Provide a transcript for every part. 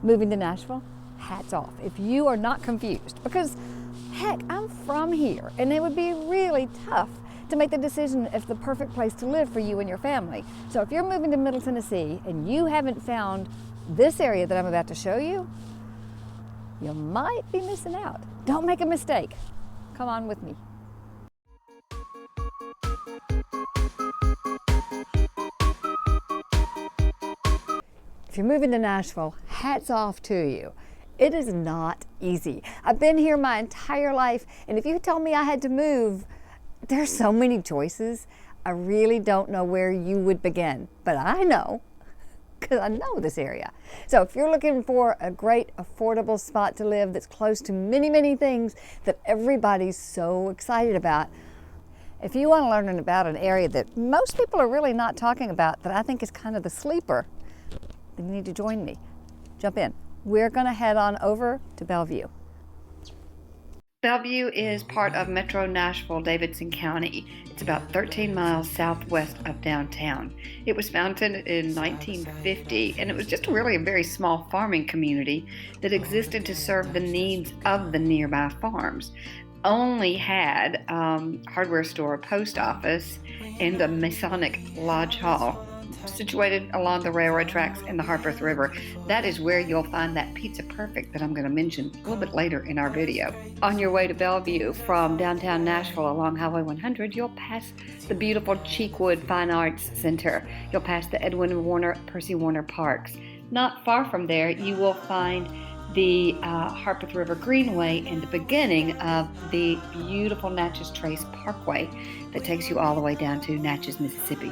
moving to Nashville, hats off. If you are not confused, because heck, I'm from here, and it would be really tough to make the decision if the perfect place to live for you and your family. So if you're moving to Middle Tennessee and you haven't found this area that I'm about to show you, you might be missing out. Don't make a mistake. Come on with me. If you're moving to Nashville, hats off to you. It is not easy. I've been here my entire life, and if you told me I had to move, there's so many choices. I really don't know where you would begin, but I know, because I know this area. So if you're looking for a great, affordable spot to live that's close to many, many things that everybody's so excited about, if you want to learn about an area that most people are really not talking about, that I think is kind of the sleeper, then you need to join me. Jump in. We're going to head on over to Bellevue. Bellevue is part of Metro Nashville, Davidson County. It's about 13 miles southwest of downtown. It was founded in 1950, and it was just really a very small farming community that existed to serve the needs of the nearby farms. Only had hardware store, post office, and a Masonic lodge hall, situated along the railroad tracks and the Harpeth River. That is where you'll find that Pizza Perfect that I'm going to mention a little bit later in our video. On your way to Bellevue from downtown Nashville along Highway 100, you'll pass the beautiful Cheekwood Fine Arts Center. You'll pass the Edwin Warner, Percy Warner Parks. Not far from there, you will find the Harpeth River Greenway and the beginning of the beautiful Natchez Trace Parkway that takes you all the way down to Natchez, Mississippi.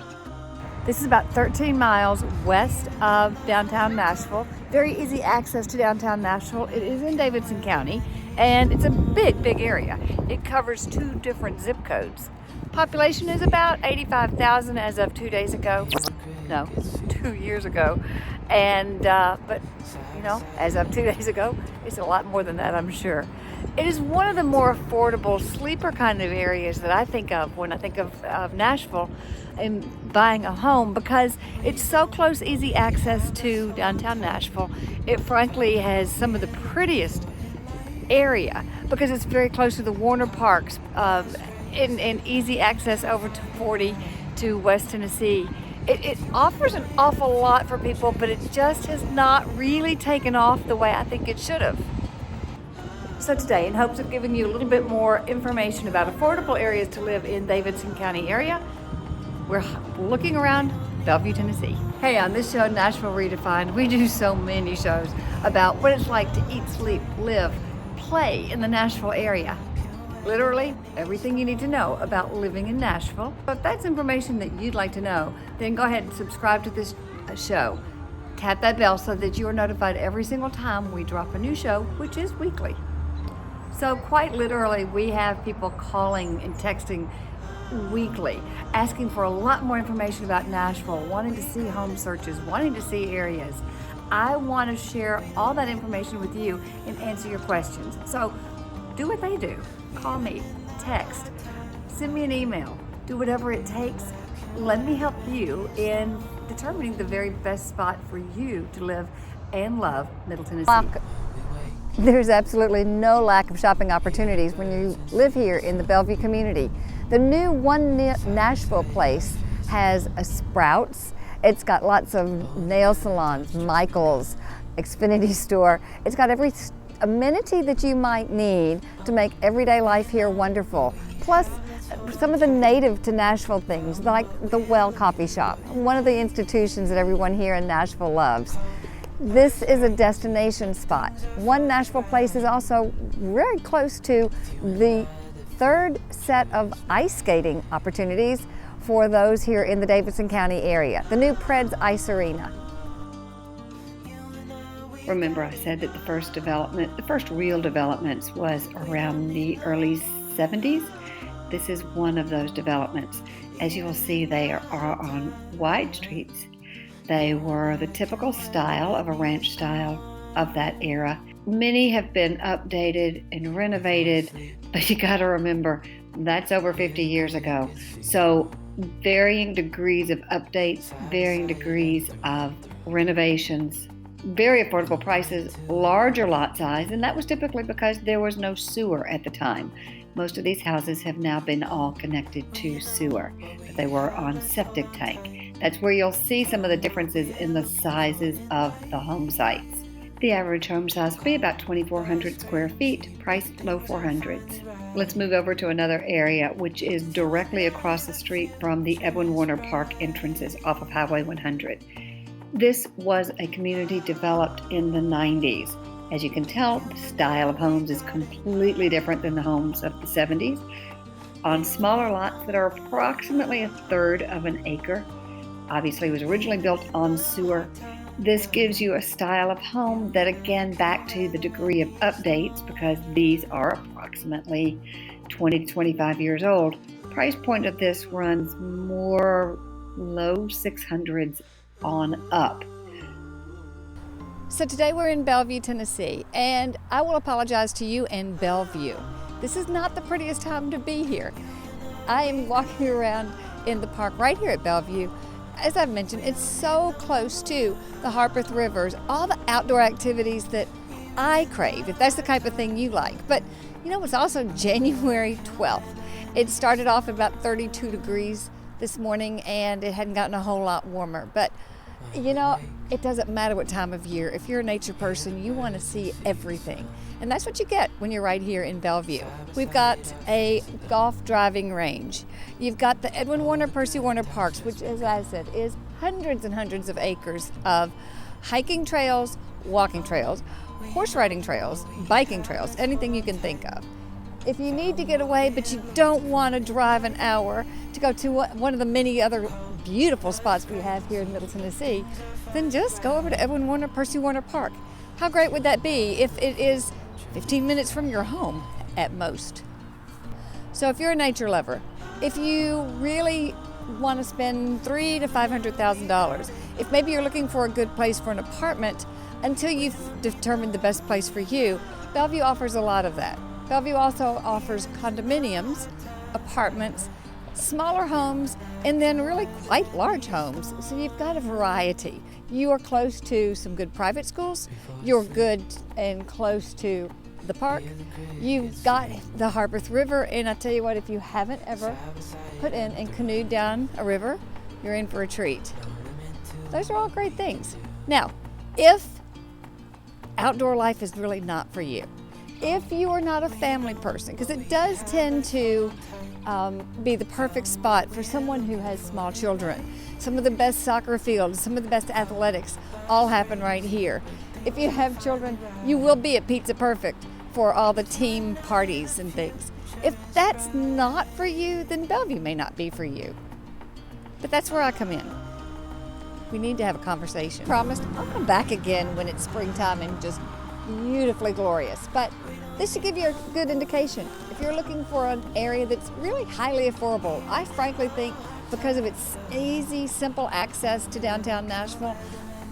This is about 13 miles west of downtown Nashville. Very easy access to downtown Nashville. It is in Davidson County, and it's a big, big area. It covers 2 different zip codes. Population is about 85,000 as of 2 days ago. No, 2 years ago. And, but, you know, as of 2 days ago, it's a lot more than that, I'm sure. It is one of the more affordable sleeper kind of areas that I think of when I think of Nashville and buying a home, because it's so close, easy access to downtown Nashville. It frankly has some of the prettiest area because it's very close to the Warner Parks and easy access over to 40 to West Tennessee. It offers an awful lot for people, but it just has not really taken off the way I think it should have. So today, in hopes of giving you a little bit more information about affordable areas to live in Davidson County area, we're looking around Bellevue, Tennessee. Hey, on this show, Nashville Redefined, we do so many shows about what it's like to eat, sleep, live, play in the Nashville area. Literally everything you need to know about living in Nashville. If that's information that you'd like to know, then go ahead and subscribe to this show. Tap that bell so that you are notified every single time we drop a new show, which is weekly. So quite literally, we have people calling and texting weekly, asking for a lot more information about Nashville, wanting to see home searches, wanting to see areas. I want to share all that information with you and answer your questions. So do what they do. Call me, text, send me an email, do whatever it takes. Let me help you in determining the very best spot for you to live and love Middle Tennessee. There's absolutely no lack of shopping opportunities when you live here in the Bellevue community. The new One Nashville place has a Sprouts. It's got lots of nail salons, Michael's, Xfinity store. It's got every amenity that you might need to make everyday life here wonderful. Plus, some of the native to Nashville things, like the Well Coffee Shop, one of the institutions that everyone here in Nashville loves. This is a destination spot. One Nashville place is also very close to the 3rd set of ice skating opportunities for those here in the Davidson County area, the new Preds Ice Arena. Remember, I said that the first real developments was around the early 70s. This is one of those developments. As you will see, they are on wide streets. They were the typical style of a ranch style of that era. Many have been updated and renovated, but you got to remember, that's over 50 years ago. So varying degrees of updates, varying degrees of renovations, Very affordable prices, larger lot size, and that was typically because there was no sewer at the time. Most of these houses have now been all connected to sewer, but they were on septic tank. That's where you'll see some of the differences in the sizes of the home sites. The average home size will be about 2,400 square feet, priced low 400s. Let's move over to another area, which is directly across the street from the Edwin Warner Park entrances off of Highway 100. This was a community developed in the 90s. As you can tell, the style of homes is completely different than the homes of the 70s. On smaller lots that are approximately a third of an acre, obviously it was originally built on sewer. This gives you a style of home that, again, back to the degree of updates, because these are approximately 20 to 25 years old. Price point of this runs more low 600s on up. So today we're in Bellevue, Tennessee, and I will apologize to you in Bellevue. This is not the prettiest time to be here. I am walking around in the park right here at Bellevue. As I've mentioned, it's so close to the Harpeth Rivers, all the outdoor activities that I crave, if that's the type of thing you like. But you know, it's also January 12th. It started off at about 32 degrees this morning, and it hadn't gotten a whole lot warmer. But you know, it doesn't matter what time of year. If you're a nature person, you want to see everything. And that's what you get when you're right here in Bellevue. We've got a golf driving range. You've got the Edwin Warner, Percy Warner Parks, which, as I said, is hundreds and hundreds of acres of hiking trails, walking trails, horse riding trails, biking trails, anything you can think of. If you need to get away, but you don't want to drive an hour to go to one of the many other beautiful spots we have here in Middle Tennessee, then just go over to Edwin Warner, Percy Warner Park. How great would that be if it is 15 minutes from your home at most? So if you're a nature lover, if you really want to spend $300,000 to $500,000, if maybe you're looking for a good place for an apartment until you've determined the best place for you, Bellevue offers a lot of that. Bellevue also offers condominiums, apartments, smaller homes, and then really quite large homes. So you've got a variety. You are close to some good private schools. You're good and close to the park. You've got the Harpeth River, and I tell you what, if you haven't ever put in and canoed down a river, you're in for a treat. Those are all great things. Now, if outdoor life is really not for you, if you are not a family person, because it does tend to be the perfect spot for someone who has small children. Some of the best soccer fields, some of the best athletics all happen right here. If you have children, you will be at Pizza Perfect for all the team parties and things. If that's not for you, then Bellevue may not be for you. But that's where I come in. We need to have a conversation. Promised I'll come back again when it's springtime and just beautifully glorious. But this should give you a good indication. If you're looking for an area that's really highly affordable, I frankly think because of its easy, simple access to downtown Nashville,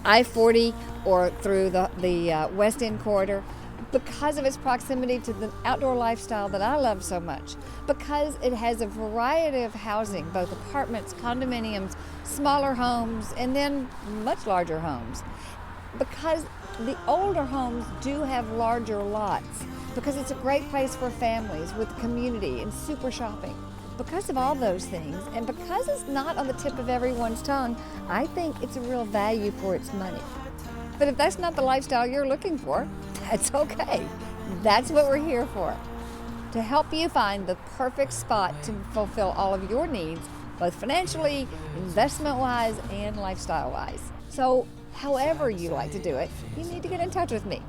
I-40 or through the West End corridor, because of its proximity to the outdoor lifestyle that I love so much, because it has a variety of housing, both apartments, condominiums, smaller homes, and then much larger homes, because the older homes do have larger lots, because it's a great place for families with community and super shopping. Because of all those things, and because it's not on the tip of everyone's tongue, I think it's a real value for its money. But if that's not the lifestyle you're looking for, that's okay. That's what we're here for, to help you find the perfect spot to fulfill all of your needs, both financially, investment-wise, and lifestyle-wise. So however you like to do it, you need to get in touch with me.